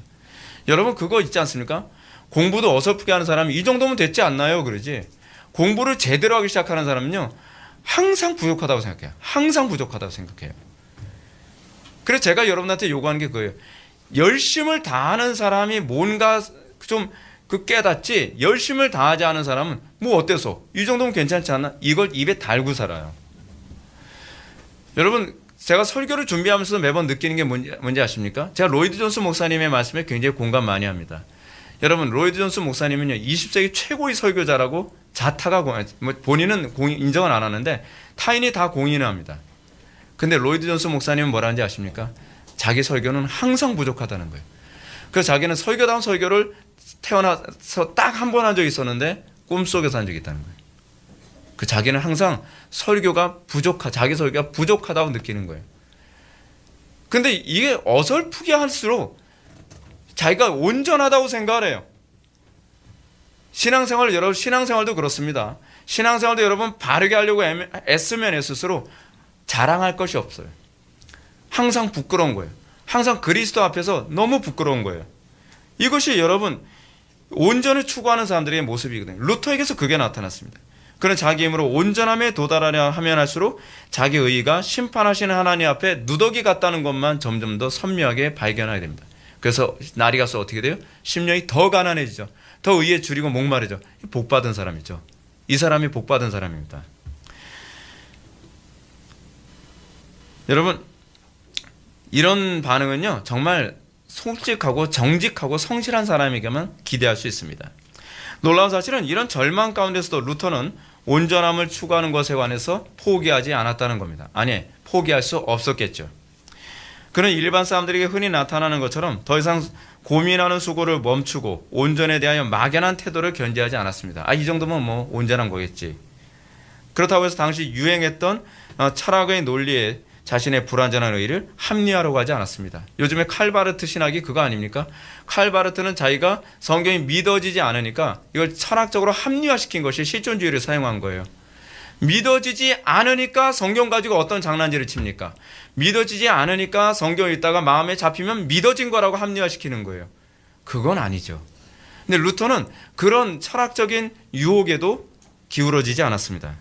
여러분 그거 있지 않습니까? 공부도 어설프게 하는 사람이 이 정도면 됐지 않나요? 그러지. 공부를 제대로 하기 시작하는 사람은요, 항상 부족하다고 생각해요. 항상 부족하다고 생각해요. 그래서 제가 여러분한테 요구하는 게 그거예요. 열심을 다하는 사람이 뭔가 좀 깨닫지, 열심을 다하지 않은 사람은 뭐 어때서 이 정도면 괜찮지 않나? 이걸 입에 달고 살아요. 여러분 제가 설교를 준비하면서 매번 느끼는 게 뭔지 아십니까? 제가 로이드 존스 목사님의 말씀에 굉장히 공감 많이 합니다. 여러분 로이드 존스 목사님은요 20세기 최고의 설교자라고 본인은 인정은 안 하는데 타인이 다 공인을 합니다. 근데 로이드 존스 목사님은 뭐라는지 아십니까? 자기 설교는 항상 부족하다는 거예요. 그래서 자기는 설교다운 설교를 태어나서 딱 한 번 한 적이 있었는데 꿈속에서 한 적이 있다는 거예요. 자기는 항상 자기 설교가 부족하다고 느끼는 거예요. 근데 이게 어설프게 할수록 자기가 온전하다고 생각을 해요. 신앙생활도 그렇습니다. 신앙생활도 여러분 바르게 하려고 애쓰면 애쓸수록 자랑할 것이 없어요. 항상 부끄러운 거예요. 항상 그리스도 앞에서 너무 부끄러운 거예요. 이것이 여러분 온전을 추구하는 사람들의 모습이거든요. 루터에게서 그게 나타났습니다. 그는 자기 힘으로 온전함에 도달하려 하면 할수록 자기 의의가 심판하시는 하나님 앞에 누더기 같다는 것만 점점 더 선명하게 발견하게 됩니다. 그래서 날이 가서 어떻게 돼요? 심령이 더 가난해지죠. 더 의에 줄이고 목마르죠. 복받은 사람이죠. 이 사람이 복받은 사람입니다. 여러분 이런 반응은요 정말 솔직하고 정직하고 성실한 사람에게만 기대할 수 있습니다. 놀라운 사실은 이런 절망 가운데서도 루터는 온전함을 추구하는 것에 관해서 포기하지 않았다는 겁니다. 아니, 포기할 수 없었겠죠. 그는 일반 사람들에게 흔히 나타나는 것처럼 더 이상 고민하는 수고를 멈추고 온전에 대하여 막연한 태도를 견지하지 않았습니다. 이 정도면 뭐 온전한 거겠지. 그렇다고 해서 당시 유행했던 철학의 논리에 자신의 불완전한 의의를 합리화하려고 하지 않았습니다. 요즘에 칼바르트 신학이 그거 아닙니까? 칼바르트는 자기가 성경이 믿어지지 않으니까 이걸 철학적으로 합리화시킨 것이 실존주의를 사용한 거예요. 믿어지지 않으니까 성경 가지고 어떤 장난질을 칩니까? 믿어지지 않으니까 성경 읽다가 마음에 잡히면 믿어진 거라고 합리화시키는 거예요. 그건 아니죠. 근데 루터는 그런 철학적인 유혹에도 기울어지지 않았습니다.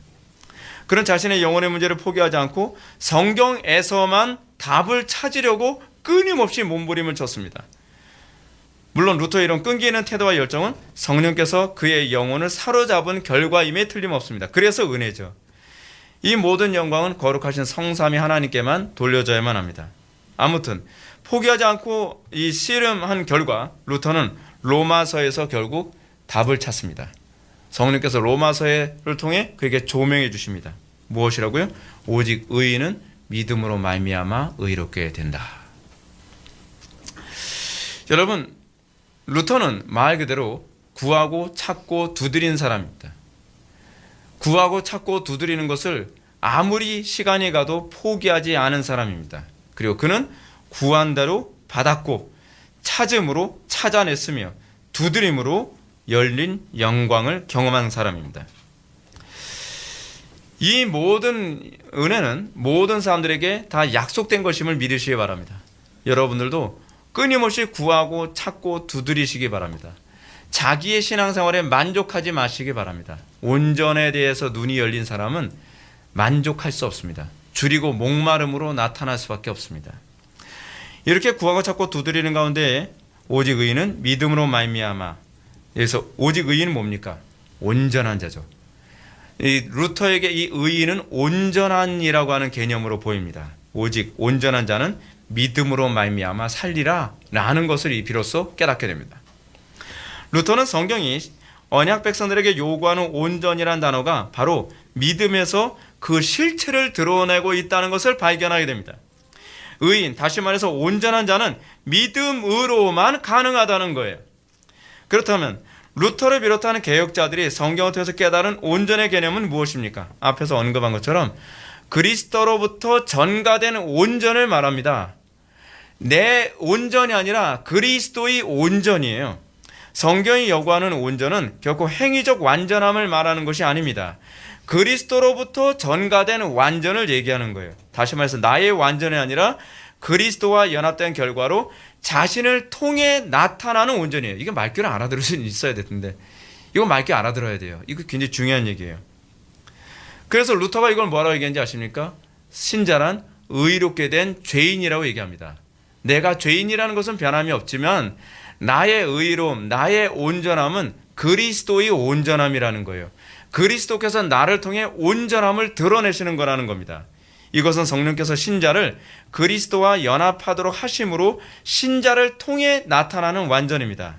그는 자신의 영혼의 문제를 포기하지 않고 성경에서만 답을 찾으려고 끊임없이 몸부림을 쳤습니다. 물론 루터의 이런 끈기 있는 태도와 열정은 성령께서 그의 영혼을 사로잡은 결과임에 틀림없습니다. 그래서 은혜죠. 이 모든 영광은 거룩하신 성삼위 하나님께만 돌려져야만 합니다. 아무튼 포기하지 않고 이 씨름한 결과 루터는 로마서에서 결국 답을 찾습니다. 성령께서 로마서를 통해 그에게 조명해 주십니다. 무엇이라고요? 오직 의인은 믿음으로 말미암아 의롭게 된다. 여러분, 루터는 말 그대로 구하고 찾고 두드리는 사람입니다. 구하고 찾고 두드리는 것을 아무리 시간이 가도 포기하지 않은 사람입니다. 그리고 그는 구한 대로 받았고 찾음으로 찾아냈으며 두드림으로 열린 영광을 경험한 사람입니다. 이 모든 은혜는 모든 사람들에게 다 약속된 것임을 믿으시기 바랍니다. 여러분들도 끊임없이 구하고 찾고 두드리시기 바랍니다. 자기의 신앙생활에 만족하지 마시기 바랍니다. 온전에 대해서 눈이 열린 사람은 만족할 수 없습니다. 줄이고 목마름으로 나타날 수밖에 없습니다. 이렇게 구하고 찾고 두드리는 가운데 오직 의인은 믿음으로 말미암아. 여기서 오직 의인은 뭡니까? 온전한 자죠. 이 루터에게 이 의인은 온전한이라고 하는 개념으로 보입니다. 오직 온전한 자는 믿음으로 말미암아 살리라 라는 것을 비로소 깨닫게 됩니다. 루터는 성경이 언약 백성들에게 요구하는 온전이라는 단어가 바로 믿음에서 그 실체를 드러내고 있다는 것을 발견하게 됩니다. 의인, 다시 말해서 온전한 자는 믿음으로만 가능하다는 거예요. 그렇다면 루터를 비롯하는 개혁자들이 성경을 통해서 깨달은 온전의 개념은 무엇입니까? 앞에서 언급한 것처럼 그리스도로부터 전가된 온전을 말합니다. 내 온전이 아니라 그리스도의 온전이에요. 성경이 요구하는 온전은 결코 행위적 완전함을 말하는 것이 아닙니다. 그리스도로부터 전가된 완전을 얘기하는 거예요. 다시 말해서 나의 완전이 아니라 그리스도와 연합된 결과로 자신을 통해 나타나는 온전이에요. 이게 말귀를 알아들을 수 있어야 되는데 이거 말귀 알아들어야 돼요. 이거 굉장히 중요한 얘기예요. 그래서 루터가 이걸 뭐라고 얘기했는지 아십니까? 신자란 의롭게 된 죄인이라고 얘기합니다. 내가 죄인이라는 것은 변함이 없지만 나의 의로움, 나의 온전함은 그리스도의 온전함이라는 거예요. 그리스도께서 나를 통해 온전함을 드러내시는 거라는 겁니다. 이것은 성령께서 신자를 그리스도와 연합하도록 하심으로 신자를 통해 나타나는 완전입니다.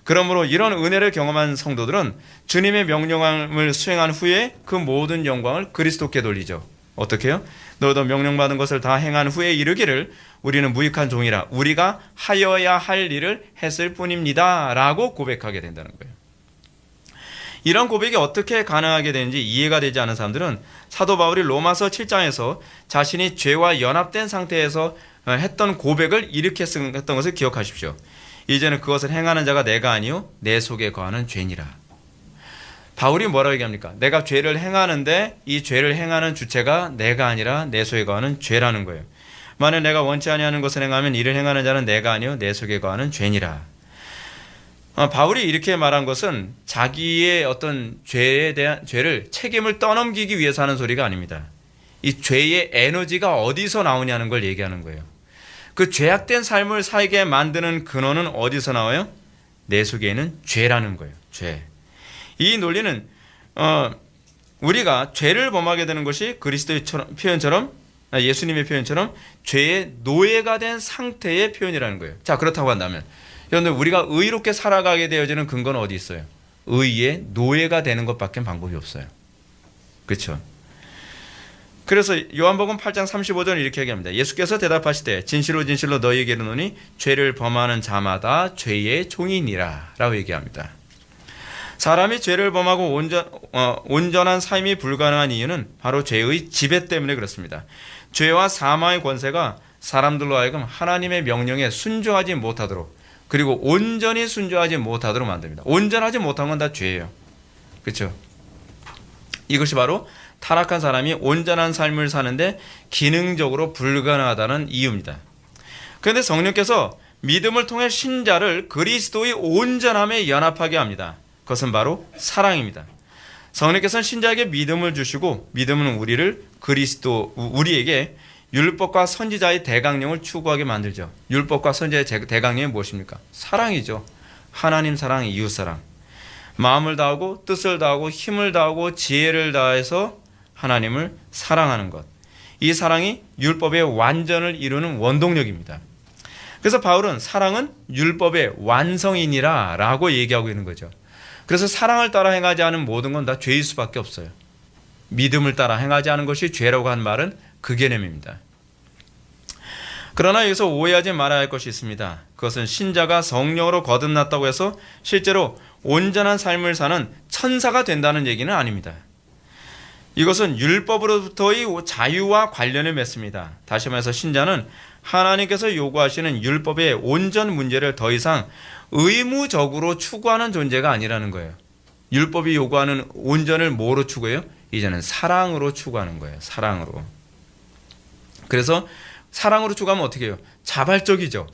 그러므로 이런 은혜를 경험한 성도들은 주님의 명령을 수행한 후에 그 모든 영광을 그리스도께 돌리죠. 어떻게 해요? 너도 명령받은 것을 다 행한 후에 이르기를 우리는 무익한 종이라 우리가 하여야 할 일을 했을 뿐입니다 라고 고백하게 된다는 거예요. 이런 고백이 어떻게 가능하게 되는지 이해가 되지 않은 사람들은 사도 바울이 로마서 7장에서 자신이 죄와 연합된 상태에서 했던 고백을 일으켰던 것을 기억하십시오. 이제는 그것을 행하는 자가 내가 아니요 내 속에 거하는 죄니라. 바울이 뭐라고 얘기합니까? 내가 죄를 행하는데 이 죄를 행하는 주체가 내가 아니라 내 속에 거하는 죄라는 거예요. 만약 내가 원치 아니하는 것을 행하면 이를 행하는 자는 내가 아니요 내 속에 거하는 죄니라. 바울이 이렇게 말한 것은 자기의 어떤 죄에 대한 죄를 책임을 떠넘기기 위해서 하는 소리가 아닙니다. 이 죄의 에너지가 어디서 나오냐는 걸 얘기하는 거예요. 그 죄악된 삶을 살게 만드는 근원은 어디서 나와요? 내 속에 있는 죄라는 거예요. 죄. 이 논리는 우리가 죄를 범하게 되는 것이 그리스도의 표현처럼 예수님의 표현처럼 죄의 노예가 된 상태의 표현이라는 거예요. 자, 그렇다고 한다면 그런데 우리가 의롭게 살아가게 되어지는 근거는 어디 있어요? 의의 노예가 되는 것밖에 방법이 없어요. 그렇죠? 그래서 요한복음 8장 35절 이렇게 얘기합니다. 예수께서 대답하시되 진실로 진실로 너희에게 이르노니 죄를 범하는 자마다 죄의 종이니라 라고 얘기합니다. 사람이 죄를 범하고 온전한 삶이 불가능한 이유는 바로 죄의 지배 때문에 그렇습니다. 죄와 사망의 권세가 사람들로 하여금 하나님의 명령에 순종하지 못하도록 그리고 온전히 순종하지 못하도록 만듭니다. 온전하지 못한 건 다 죄예요. 그렇죠? 이것이 바로 타락한 사람이 온전한 삶을 사는데 기능적으로 불가능하다는 이유입니다. 그런데 성령께서 믿음을 통해 신자를 그리스도의 온전함에 연합하게 합니다. 그것은 바로 사랑입니다. 성령께서는 신자에게 믿음을 주시고 믿음은 우리에게 율법과 선지자의 대강령을 추구하게 만들죠. 율법과 선지자의 대강령이 무엇입니까? 사랑이죠. 하나님 사랑, 이웃 사랑. 마음을 다하고 뜻을 다하고 힘을 다하고 지혜를 다해서 하나님을 사랑하는 것. 이 사랑이 율법의 완전을 이루는 원동력입니다. 그래서 바울은 사랑은 율법의 완성이니라 라고 얘기하고 있는 거죠. 그래서 사랑을 따라 행하지 않은 모든 건 다 죄일 수밖에 없어요. 믿음을 따라 행하지 않은 것이 죄라고 한 말은 그 개념입니다. 그러나 여기서 오해하지 말아야 할 것이 있습니다. 그것은 신자가 성령으로 거듭났다고 해서 실제로 온전한 삶을 사는 천사가 된다는 얘기는 아닙니다. 이것은 율법으로부터의 자유와 관련을 맺습니다. 다시 말해서 신자는 하나님께서 요구하시는 율법의 온전 문제를 더 이상 의무적으로 추구하는 존재가 아니라는 거예요. 율법이 요구하는 온전을 뭐로 추구해요? 이제는 사랑으로 추구하는 거예요. 사랑으로. 그래서 사랑으로 추구하면 어떻게 해요? 자발적이죠.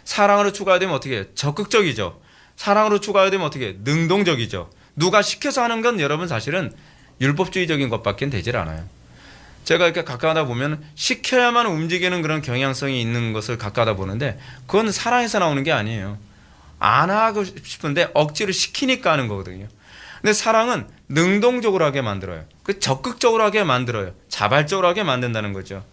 사랑으로 추구해야 되면 어떻게 해요? 적극적이죠. 사랑으로 추구해야 되면 어떻게 해요? 능동적이죠. 누가 시켜서 하는 건 여러분 사실은 율법주의적인 것밖에 되질 않아요. 제가 이렇게 가까이다 보면 시켜야만 움직이는 그런 경향성이 있는 것을 가까이다 보는데 그건 사랑에서 나오는 게 아니에요. 안 하고 싶은데 억지로 시키니까 하는 거거든요. 근데 사랑은 능동적으로 하게 만들어요. 적극적으로 하게 만들어요. 자발적으로 하게 만든다는 거죠.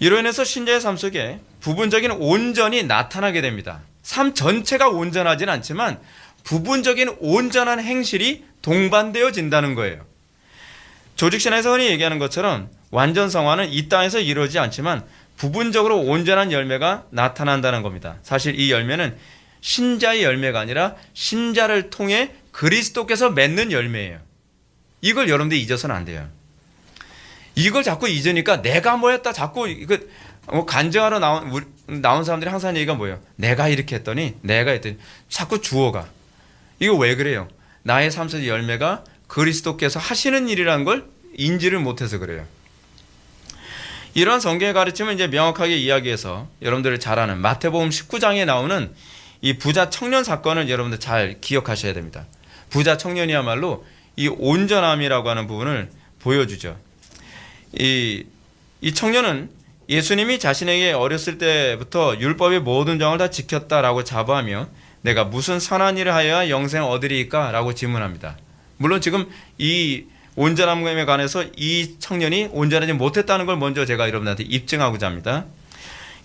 이로 인해서 신자의 삶 속에 부분적인 온전이 나타나게 됩니다. 삶 전체가 온전하진 않지만 부분적인 온전한 행실이 동반되어진다는 거예요. 조직신에서 흔히 얘기하는 것처럼 완전 성화는 이 땅에서 이루어지지 않지만 부분적으로 온전한 열매가 나타난다는 겁니다. 사실 이 열매는 신자의 열매가 아니라 신자를 통해 그리스도께서 맺는 열매예요. 이걸 여러분들이 잊어서는 안 돼요. 이걸 자꾸 잊으니까 내가 뭐 했다 자꾸 이거 간증하러 나온 사람들이 항상 얘기가 뭐예요? 내가 이렇게 했더니 내가 했더니 자꾸 주어가. 이거 왜 그래요? 나의 삶 속의 열매가 그리스도께서 하시는 일이라는 걸 인지를 못해서 그래요. 이러한 성경의 가르침을 이제 명확하게 이야기해서 여러분들이 잘 아는 마태복음 19장에 나오는 이 부자 청년 사건을 여러분들 잘 기억하셔야 됩니다. 부자 청년이야말로 이 온전함이라고 하는 부분을 보여주죠. 이 청년은 예수님이 자신에게 어렸을 때부터 율법의 모든 정을 다 지켰다라고 자부하며 내가 무슨 선한 일을 하여야 영생을 얻으리까? 라고 질문합니다. 물론 지금 이 온전함에 관해서 이 청년이 온전하지 못했다는 걸 먼저 제가 여러분한테 입증하고자 합니다.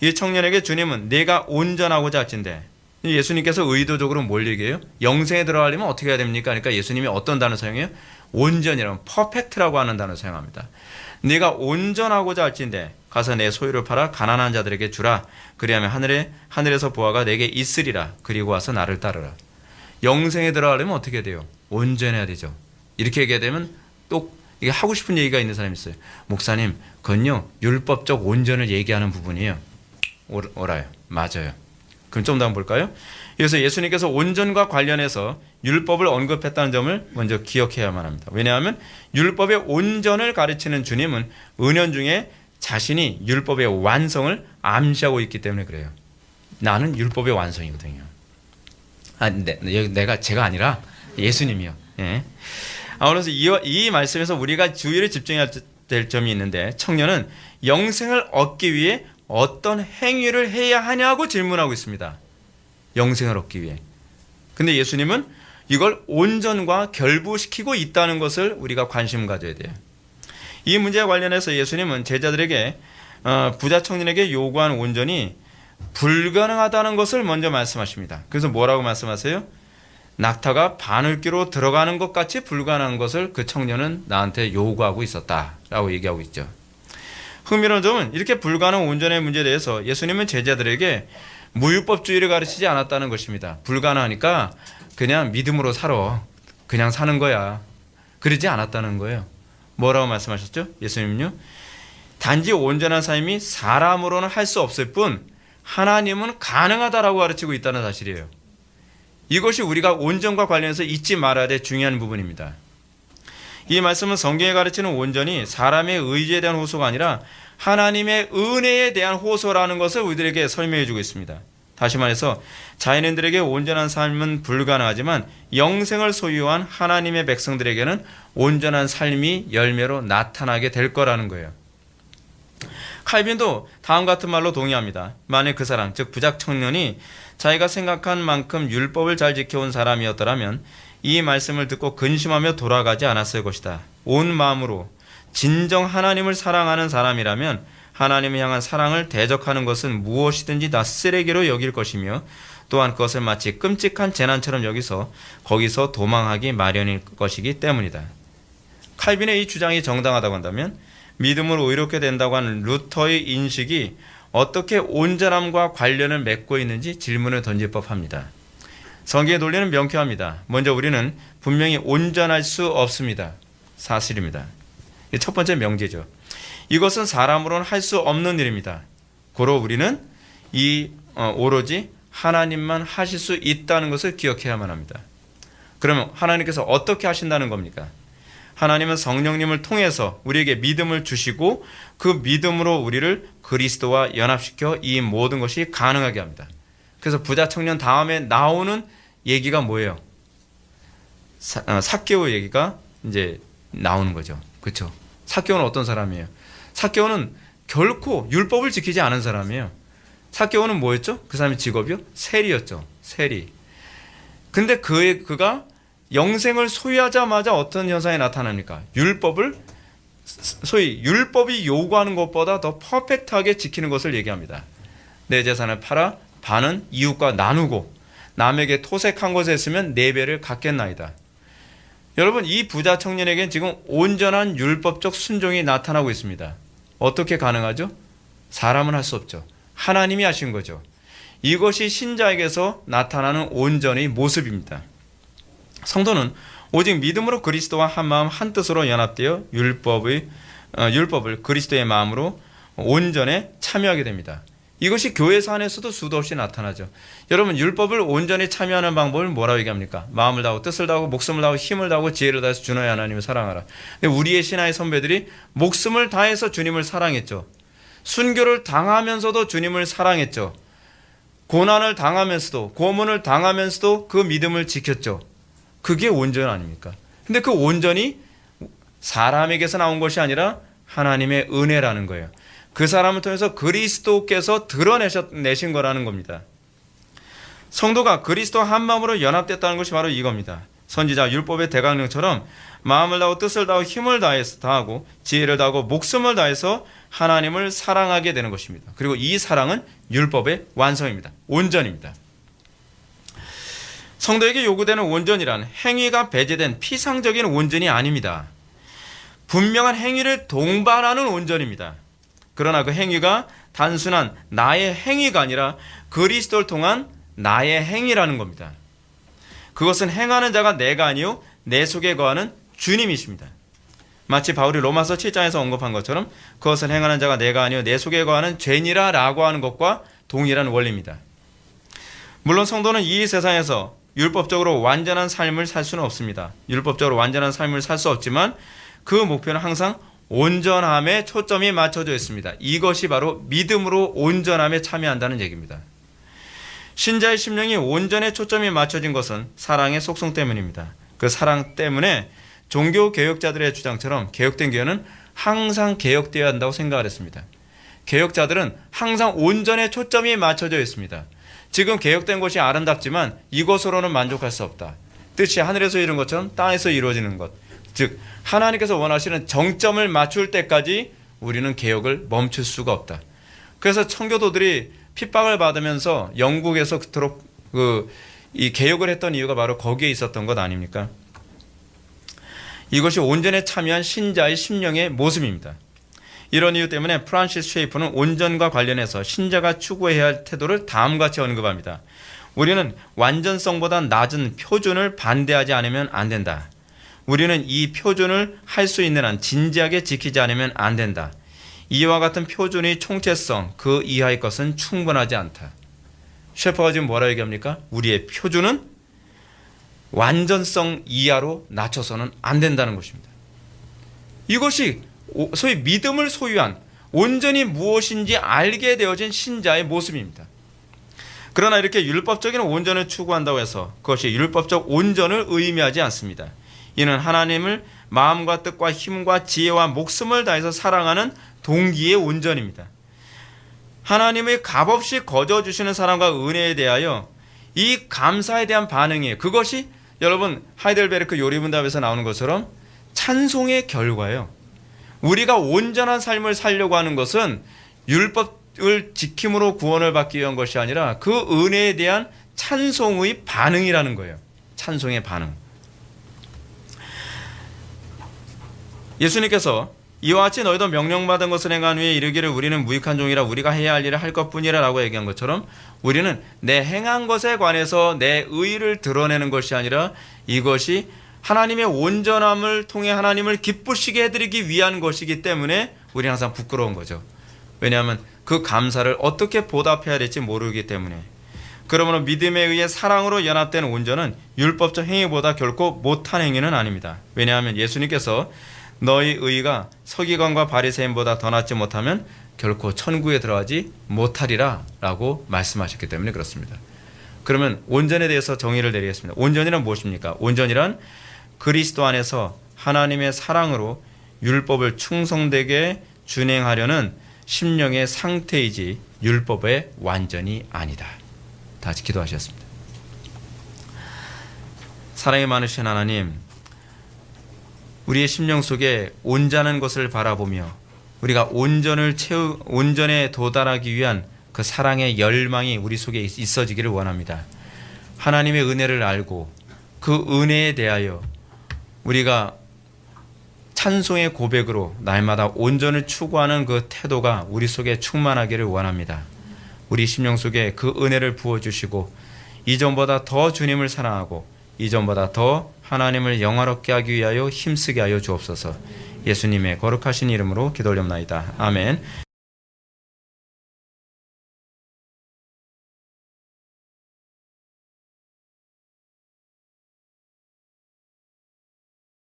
이 청년에게 주님은 내가 온전하고자 할진대 예수님께서 의도적으로 뭘 얘기해요? 영생에 들어가려면 어떻게 해야 됩니까? 그러니까 예수님이 어떤 단어 사용해요? 온전이라면 퍼펙트라고 하는 단어 사용합니다. 네가 온전하고자 할진대 가서 내 소유를 팔아 가난한 자들에게 주라. 그리하면 하늘에서 보화가 내게 있으리라. 그리고 와서 나를 따르라. 영생에 들어가려면 어떻게 돼요? 온전해야 되죠. 이렇게 얘기하면 또 이게 하고 싶은 얘기가 있는 사람이 있어요. 목사님, 그건요 율법적 온전을 얘기하는 부분이에요. 옳아요. 맞아요. 그럼 좀 더 한번 볼까요? 그래서 예수님께서 온전과 관련해서 율법을 언급했다는 점을 먼저 기억해야만 합니다. 왜냐하면 율법의 온전을 가르치는 주님은 은연중에 자신이 율법의 완성을 암시하고 있기 때문에 그래요. 나는 율법의 완성이거든요. 제가 아니라 예수님이요. 예. 그래서 이 말씀에서 우리가 주의를 집중해야 될 점이 있는데 청년은 영생을 얻기 위해 어떤 행위를 해야 하냐고 질문하고 있습니다. 영생을 얻기 위해. 근데 예수님은 이걸 온전과 결부시키고 있다는 것을 우리가 관심 가져야 돼요. 이 문제와 관련해서 예수님은 제자들에게 부자 청년에게 요구한 온전이 불가능하다는 것을 먼저 말씀하십니다. 그래서 뭐라고 말씀하세요? 낙타가 바늘귀로 들어가는 것 같이 불가능한 것을 그 청년은 나한테 요구하고 있었다라고 얘기하고 있죠. 흥미로운 점은 이렇게 불가능 온전의 문제에 대해서 예수님은 제자들에게 무율법주의를 가르치지 않았다는 것입니다. 불가능하니까 그냥 믿음으로 살아. 그냥 사는 거야. 그러지 않았다는 거예요. 뭐라고 말씀하셨죠? 예수님은요. 단지 온전한 삶이 사람으로는 할 수 없을 뿐 하나님은 가능하다라고 가르치고 있다는 사실이에요. 이것이 우리가 온전과 관련해서 잊지 말아야 될 중요한 부분입니다. 이 말씀은 성경에 가르치는 온전이 사람의 의지에 대한 호소가 아니라 하나님의 은혜에 대한 호소라는 것을 우리들에게 설명해 주고 있습니다. 다시 말해서 자연인들에게 온전한 삶은 불가능하지만 영생을 소유한 하나님의 백성들에게는 온전한 삶이 열매로 나타나게 될 거라는 거예요. 칼빈도 다음 같은 말로 동의합니다. 만약 그 사람, 즉 부자 청년이 자기가 생각한 만큼 율법을 잘 지켜온 사람이었더라면 이 말씀을 듣고 근심하며 돌아가지 않았을 것이다. 온 마음으로 진정 하나님을 사랑하는 사람이라면 하나님을 향한 사랑을 대적하는 것은 무엇이든지 다 쓰레기로 여길 것이며 또한 그것을 마치 끔찍한 재난처럼 여기서 거기서 도망하기 마련일 것이기 때문이다. 칼빈의 이 주장이 정당하다고 한다면 믿음으로 의롭게 된다고 하는 루터의 인식이 어떻게 온전함과 관련을 맺고 있는지 질문을 던질 법합니다. 성경의 논리는 명쾌합니다. 먼저 우리는 분명히 온전할 수 없습니다. 사실입니다. 첫 번째 명제죠. 이것은 사람으로는 할 수 없는 일입니다. 고로 우리는 오로지 하나님만 하실 수 있다는 것을 기억해야만 합니다. 그러면 하나님께서 어떻게 하신다는 겁니까? 하나님은 성령님을 통해서 우리에게 믿음을 주시고 그 믿음으로 우리를 그리스도와 연합시켜 이 모든 것이 가능하게 합니다. 그래서 부자 청년 다음에 나오는 얘기가 뭐예요? 삭개오 얘기가 이제 나오는 거죠. 그렇죠? 삭개오는 어떤 사람이에요? 삭개오는 결코 율법을 지키지 않은 사람이에요. 삭개오는 뭐였죠? 그 사람의 직업이요? 세리였죠. 세리. 근데 그가 영생을 소유하자마자 어떤 현상이 나타납니까? 소위 율법이 요구하는 것보다 더 퍼펙트하게 지키는 것을 얘기합니다. 내 재산을 팔아 반은 이웃과 나누고 남에게 토색한 것에 있으면 4배를 갚겠나이다. 여러분, 이 부자 청년에게는 지금 온전한 율법적 순종이 나타나고 있습니다. 어떻게 가능하죠? 사람은 할 수 없죠. 하나님이 하신 거죠. 이것이 신자에게서 나타나는 온전의 모습입니다. 성도는 오직 믿음으로 그리스도와 한마음 한뜻으로 연합되어 율법을 그리스도의 마음으로 온전에 참여하게 됩니다. 이것이 교회사 안에서도 수도 없이 나타나죠. 여러분, 율법을 온전히 참여하는 방법을 뭐라고 얘기합니까? 마음을 다하고 뜻을 다하고 목숨을 다하고 힘을 다하고 지혜를 다해서 주너의 하나님을 사랑하라. 근데 우리의 신앙의 선배들이 목숨을 다해서 주님을 사랑했죠. 순교를 당하면서도 주님을 사랑했죠. 고난을 당하면서도 고문을 당하면서도 그 믿음을 지켰죠. 그게 온전 아닙니까? 근데 그 온전이 사람에게서 나온 것이 아니라 하나님의 은혜라는 거예요. 그 사람을 통해서 그리스도께서 드러내신 거라는 겁니다. 성도가 그리스도와 한 마음으로 연합됐다는 것이 바로 이겁니다. 선지자 율법의 대강령처럼 마음을 다하고 뜻을 다하고 힘을 다하고 지혜를 다하고 목숨을 다해서 하나님을 사랑하게 되는 것입니다. 그리고 이 사랑은 율법의 완성입니다. 온전입니다. 성도에게 요구되는 온전이란 행위가 배제된 피상적인 온전이 아닙니다. 분명한 행위를 동반하는 온전입니다. 그러나 그 행위가 단순한 나의 행위가 아니라 그리스도를 통한 나의 행위라는 겁니다. 그것은 행하는 자가 내가 아니요 내 속에 거하는 주님이십니다. 마치 바울이 로마서 7장에서 언급한 것처럼 그것을 행하는 자가 내가 아니요 내 속에 거하는 죄니라 라고 하는 것과 동일한 원리입니다. 물론 성도는 이 세상에서 율법적으로 완전한 삶을 살 수는 없습니다. 율법적으로 완전한 삶을 살 수 없지만 그 목표는 항상 온전함에 초점이 맞춰져 있습니다. 이것이 바로 믿음으로 온전함에 참여한다는 얘기입니다. 신자의 심령이 온전에 초점이 맞춰진 것은 사랑의 속성 때문입니다. 그 사랑 때문에 종교 개혁자들의 주장처럼 개혁된 교회는 항상 개혁되어야 한다고 생각을 했습니다. 개혁자들은 항상 온전에 초점이 맞춰져 있습니다. 지금 개혁된 것이 아름답지만 이것으로는 만족할 수 없다. 뜻이 하늘에서 이룬 것처럼 땅에서 이루어지는 것. 즉 하나님께서 원하시는 정점을 맞출 때까지 우리는 개혁을 멈출 수가 없다. 그래서 청교도들이 핍박을 받으면서 영국에서 그토록 이 개혁을 했던 이유가 바로 거기에 있었던 것 아닙니까? 이것이 온전에 참여한 신자의 심령의 모습입니다. 이런 이유 때문에 프란시스 쉐이프는 온전과 관련해서 신자가 추구해야 할 태도를 다음과 같이 언급합니다. 우리는 완전성보다 낮은 표준을 반대하지 않으면 안 된다. 우리는 이 표준을 할 수 있는 한 진지하게 지키지 않으면 안 된다. 이와 같은 표준의 총체성 그 이하의 것은 충분하지 않다. 셰퍼가 지금 뭐라 얘기합니까? 우리의 표준은 완전성 이하로 낮춰서는 안 된다는 것입니다. 이것이 소위 믿음을 소유한 온전히 무엇인지 알게 되어진 신자의 모습입니다. 그러나 이렇게 율법적인 온전을 추구한다고 해서 그것이 율법적 온전을 의미하지 않습니다. 이는 하나님을 마음과 뜻과 힘과 지혜와 목숨을 다해서 사랑하는 동기의 온전입니다. 하나님의 값없이 거저주시는 사랑과 은혜에 대하여 이 감사에 대한 반응이에요. 그것이 여러분 하이델베르크 요리문답에서 나오는 것처럼 찬송의 결과예요. 우리가 온전한 삶을 살려고 하는 것은 율법을 지킴으로 구원을 받기 위한 것이 아니라 그 은혜에 대한 찬송의 반응이라는 거예요. 찬송의 반응. 예수님께서 이와 같이 너희도 명령받은 것을 행한 후에 이르기를 우리는 무익한 종이라 우리가 해야 할 일을 할 것뿐이라 라고 얘기한 것처럼 우리는 내 행한 것에 관해서 내 의의를 드러내는 것이 아니라 이것이 하나님의 온전함을 통해 하나님을 기쁘시게 해드리기 위한 것이기 때문에 우리는 항상 부끄러운 거죠. 왜냐하면 그 감사를 어떻게 보답해야 될지 모르기 때문에. 그러므로 믿음에 의해 사랑으로 연합된 온전은 율법적 행위보다 결코 못한 행위는 아닙니다. 왜냐하면 예수님께서 너희 의가 서기관과 바리새인보다 더 낫지 못하면 결코 천국에 들어가지 못하리라 라고 말씀하셨기 때문에 그렇습니다. 그러면 온전에 대해서 정의를 내리겠습니다. 온전이란 무엇입니까? 온전이란 그리스도 안에서 하나님의 사랑으로 율법을 충성되게 준행하려는 심령의 상태이지 율법의 완전이 아니다. 다 같이 기도하셨습니다. 사랑이 많으신 하나님, 우리의 심령 속에 온전한 것을 바라보며 우리가 온전에 도달하기 위한 그 사랑의 열망이 우리 속에 있어지기를 원합니다. 하나님의 은혜를 알고 그 은혜에 대하여 우리가 찬송의 고백으로 날마다 온전을 추구하는 그 태도가 우리 속에 충만하기를 원합니다. 우리 심령 속에 그 은혜를 부어주시고 이전보다 더 주님을 사랑하고 이전보다 더 하나님을 영화롭게 하기 위하여 힘쓰게 하여 주옵소서. 예수님의 거룩하신 이름으로 기도 올립나이다. 아멘.